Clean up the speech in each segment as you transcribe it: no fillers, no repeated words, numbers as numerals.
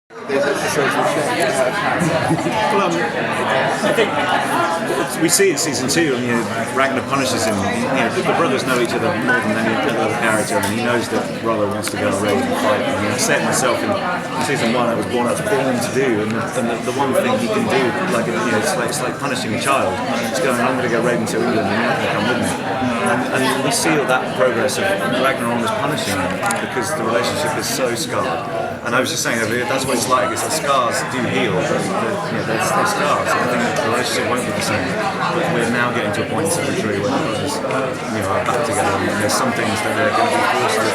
Well, I think we see in season 2, and Ragnar punishes him. The brothers know each other more than any other character, and he knows that Rollo wants to go and raid and fight. I said myself in season 1, I was born to do, and the one thing he can do, it's like punishing a child. It's going, I'm going to go raid into England, and you're not going to come with me. And we see all that progress of Ragnar almost punishing him because the relationship is so scarred. And I was just saying, that's what it's like. It's the scars do heal, but they're scars. I think the relationship won't be the same. But we're now getting to a point in season 3 where the brothers are back together, and there's some things that they're going to be forced to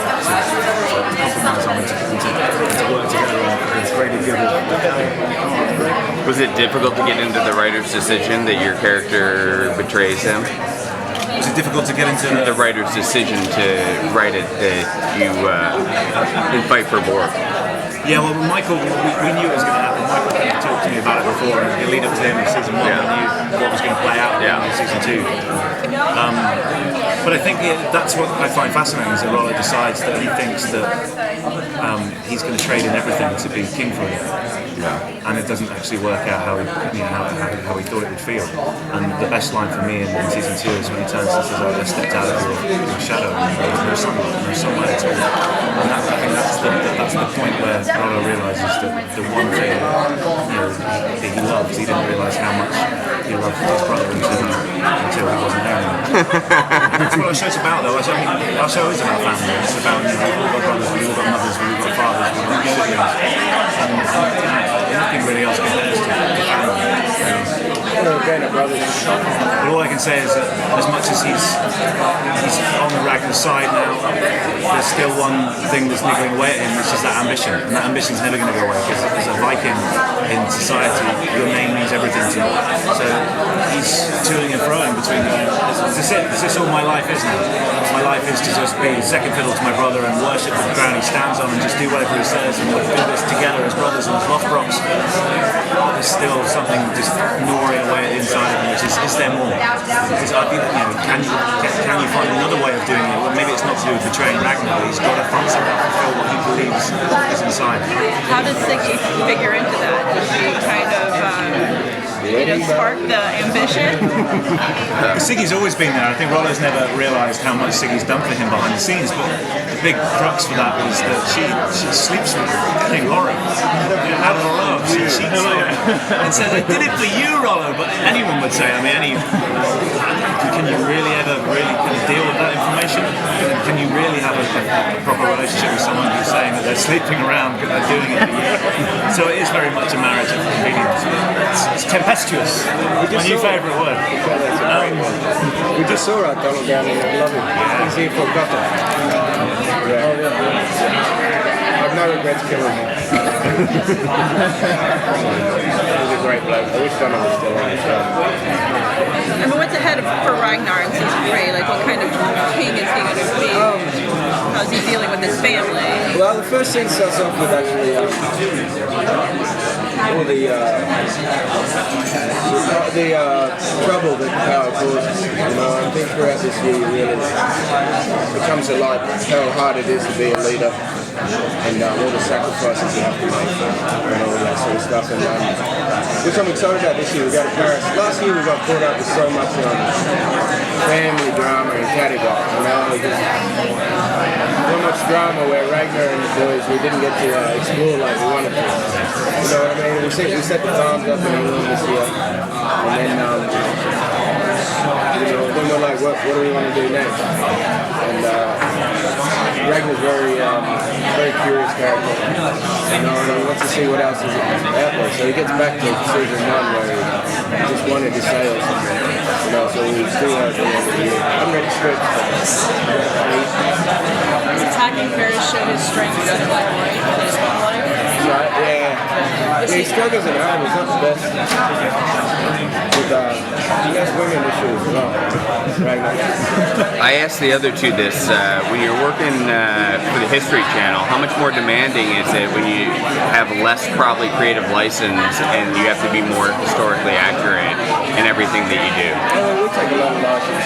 compromise on and to work together on. It's really good. Was it difficult to get into the writer's decision that your character betrays him? Was it difficult to get into the writer's decision to write it that you fight for Borg? Yeah, well, Michael, we knew it was going to happen. Michael talked to me about it before, and the lead up to the end of season 1, we knew what was going to play out in season 2. But I think that's what I find fascinating is that Rollo decides that he thinks that he's going to trade in everything to be king for him. Yeah. And it doesn't actually work out how he thought it would feel. And the best line for me in season 2 is when he turns and says, I stepped out of your shadow, and there's no sunlight, no sunlight at all. And I think that's the point where Rollo realises that the one thing that he loves, he didn't realise how much he loved his brother until he wasn't there anymore. That's what our show's about, though. Our show is about family. It's about, we've all got brothers, we've all got mothers, we've all got fathers, we've all got siblings. And nothing really else compares to family. But all I can say is that as much as he's on the Ragnar side now, there's still one thing that's niggling away at him, which is that ambition. And that ambition's never going to go away, because as a Viking in society, your name means everything to you. So he's toing and froing between going, is this it? Is this all my life is now? My life is to just be second fiddle to my brother and worship the ground he stands on and just do whatever he says and we'll do this together as brothers and as Lothbroks. There's still something just gnawing away at the inside of him, which is there more? Because I think, can you find another way of doing it? Well, maybe it's not to do with betraying Ragnar, but he's got to find something to fulfill what he believes is inside. How does Siggy figure into that? Does she kind of spark the ambition? Siggy's always been there. I think Rollo's never realised how much Siggy's done for him behind the scenes, but the big crux for that was that she sleeps with King Lauren out of love. She cheats on him and says, I did it for you, Rollo. But anyone would say, can you really ever deal with that information? Can you really have a proper relationship with someone who's saying that they're sleeping around because they're doing it for you? So it is very much a marriage of convenience. It's tempestuous. My new favourite word. We just saw that Donald down in London. He's here for Qatar. I've no regrets killing him. He's a great bloke. I wish Donald was still on the show. I mean, what's ahead for Ragnar in season 3? Like, what kind of king is he going to be? How's he dealing with his family? Well, the first scene starts off with actually all the trouble that power causes. I think throughout this year you really becomes a lot how hard it is to be a leader and all the sacrifices you have to make and all that sort of stuff. And which I'm excited about this year. We go to Paris. Last year we got caught up with so much family drama and cattywampus. So much drama where Ragnar and the boys, we didn't get to explore like we wanted to. You know what I mean? We set the farms up in England this year, and then then we're like, what do we want to do next? And Ragnar's very curious character. And he wants to see what else is out there. So he gets back to season 1 where he just wanted to sail something. So we still have the end of the year. I'm ready to script. Attacking Paris showed his strength as a black wife and his home life. Right, yeah. He struggles at home, he's not the best. But he has women issues as well. I asked the other two this, when you're working for the History Channel, how much more demanding is it when you have less probably creative license and you have to be more historically accurate in everything that you do? We take a lot of license,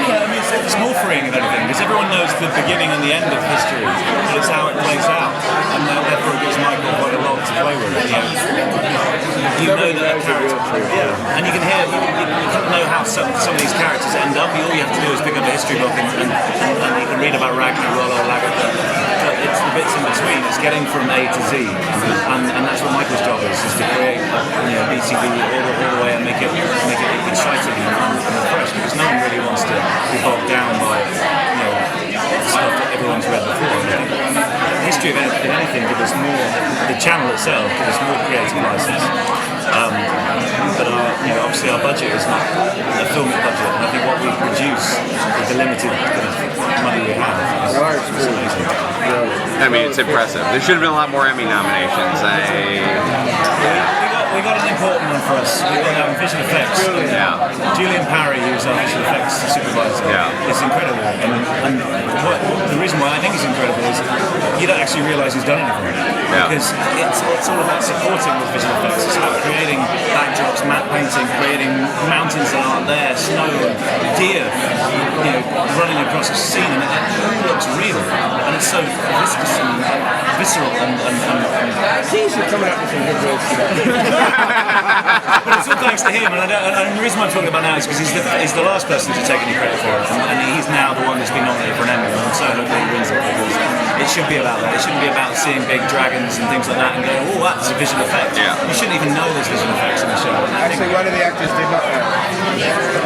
Yeah, it's more freeing than anything, because everyone knows the beginning and the end of history. It's how it plays out, and therefore it gives Michael quite a lot to play with. You know that character, and you can hear, you kind of know how some of these characters end up. All you have to do is pick up a history book and you can read about Ragnar, Rollo, but it's the bits in between. It's getting from A to Z, and that's what Michael's job is to create BCB all the way and make it exciting and fresh, because no one really wants to be bogged down by stuff that everyone's read before. The history of anything gives us more. The channel itself gives us more creative license. But obviously our budget is not a filmic budget, and I think what we produce with the limited kind of money we have is amazing. I mean, it's impressive. There should have been a lot more Emmy nominations. We got an important one for us. We got visual effects. Yeah. Julian Parry, who's our visual effects supervisor, is incredible. And the reason why I think he's incredible is you don't actually realise he's done anything. Because it's all about supporting with visual effects. It's about creating backdrops, matte painting, creating mountains that aren't there, snow, deer, running across a scene, and it looks real. And it's so viscous and visceral and He's coming up with some good words today. but it's all thanks to him, and the reason I'm talking about now is because he's the last person to take any credit for it, and he's now the one that's been nominated for an Emmy, and I'm so hopeful he wins it, because it should be about that. It shouldn't be about seeing big dragons and things like that and going, oh, that's a visual effect. You shouldn't even know there's visual effects in the show. Actually, one of the actors did not know.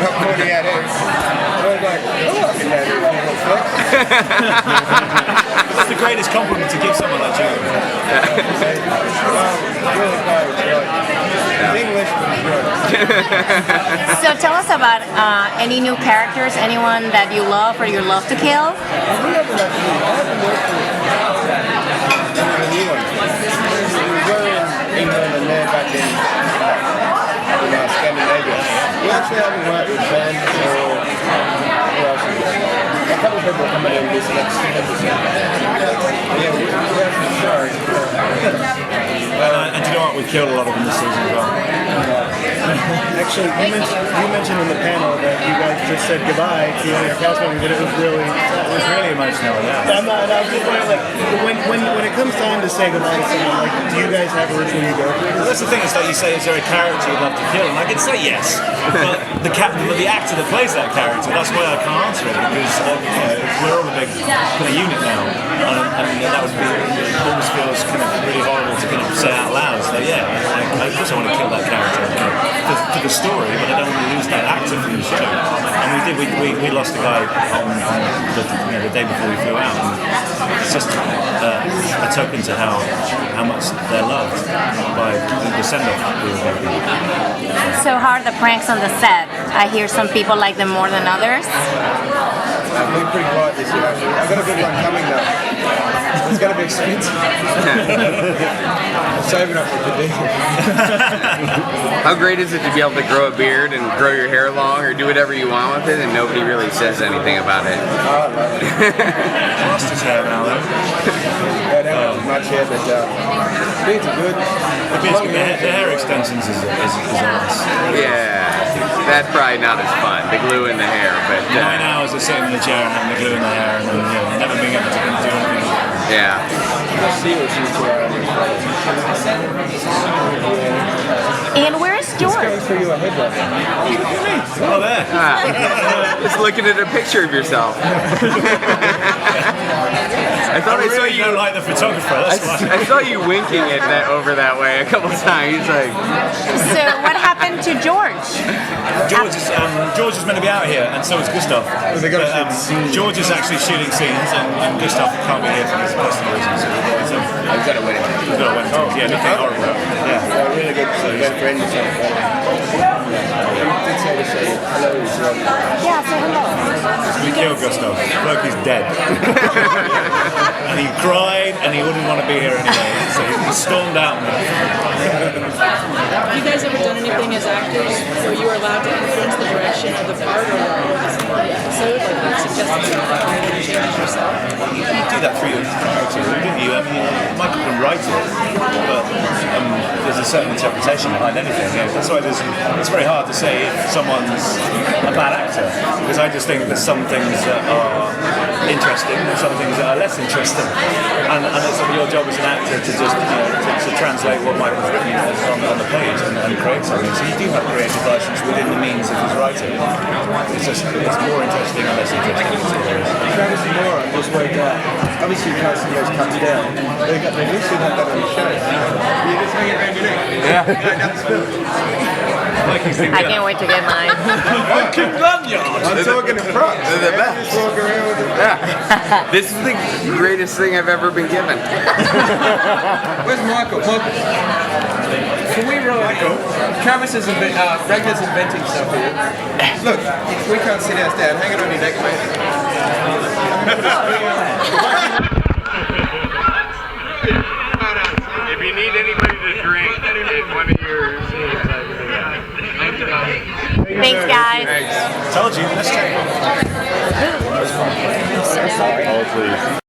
Not when he had it. I was like, oh, I can know visual effects. It's the greatest compliment to give someone like Julian. Really close, English, So tell us about any new characters, anyone that you love or you love to kill. I haven't worked with the new ones. We were in England and they're back in Scandinavia. We actually haven't worked with Ben or who else is there? A couple of people coming in this next episode. Yeah, we're actually sorry. And do you know what? We've killed a lot of them this season as well. Actually, you mentioned in the panel that you guys just said goodbye to one of your cast members, and it was really Emotional, yeah. I was just wondering, when it comes time to say goodbye to someone, do you guys have a ritual you go through? Well, that's the thing, is that you say, is there a character you'd love to kill? And I can say yes, but the actor that plays that character, that's why I can't answer it, because we're all a big kind of unit now, and that would be, it almost feels kind of really horrible to kind of say out loud. So yeah, of course I want to kill that character for the story, but I don't want to lose that actor from the show. And we lost a guy on the day before we flew out, and it's just a token to how much they're loved by the send-off we were making. So how are the pranks on the set? I hear some people like them more than others. I've been pretty quiet this year. I've got a good one coming though. It's going to be expensive. I'm saving up for the deal. How great is it to be able to grow a beard and grow your hair long or do whatever you want with it and nobody really says anything about it? Oh, I love it. Lost his hair now though. Yeah, I don't have much hair, but beards are good. The hair extensions is nice. Yeah, that's probably not as fun, the glue in the hair, but 9 hours of sitting in the chair and having the glue in the hair and then never being able to do anything. yeah. And where's George? For you a headlight. Oh, there. Just looking at a picture of yourself. I thought I saw really you. don't like the photographer. That's why. I saw you winking it over that way a couple times. Like, So what happened to George? George is meant to be out here, and so is Gustav. George is actually shooting scenes, and Gustav can't be here for his personal reasons. So I've got a wedding. we've got to wait until nothing horrible. Yeah. A really good friend or something. Did say to say hello as well. Yeah, say hello. We killed Gustav. Look, he's dead. And he cried, and he wouldn't want to be here anyway. So he stormed out. Have you guys ever done anything as actors where you were allowed to influence the direction of the part or the episode? Like suggesting something to change yourself? You do that through your character, didn't you? I mean, Michael can write it, but there's a certain interpretation behind anything. Yeah, that's why it's very hard to say if someone's a bad actor, because I just think there's some things that are interesting interesting and some things that are less interesting. And it's your job as an actor to just to translate what Michael's written on the page and create something. So you do have creative license within the means of his writing. It's more interesting and less interesting. Travis and Laura just worked out. Obviously, you can't see those cuts down. They should have that on the show. You just hang it around your neck. Yeah. I can't wait to get mine. I'm talking to props. They're the best. Just walk around with it. Yeah. This is the greatest thing I've ever been given. Where's Michael? Can we roll? Travis is Ragnar's inventing stuff here. Look, we can't sit us down. Hang it on your neck, mate. If you need anybody to drink in one of your scenes, Thanks, guys. Told you, let's take it. I'm so sorry. Oh, please.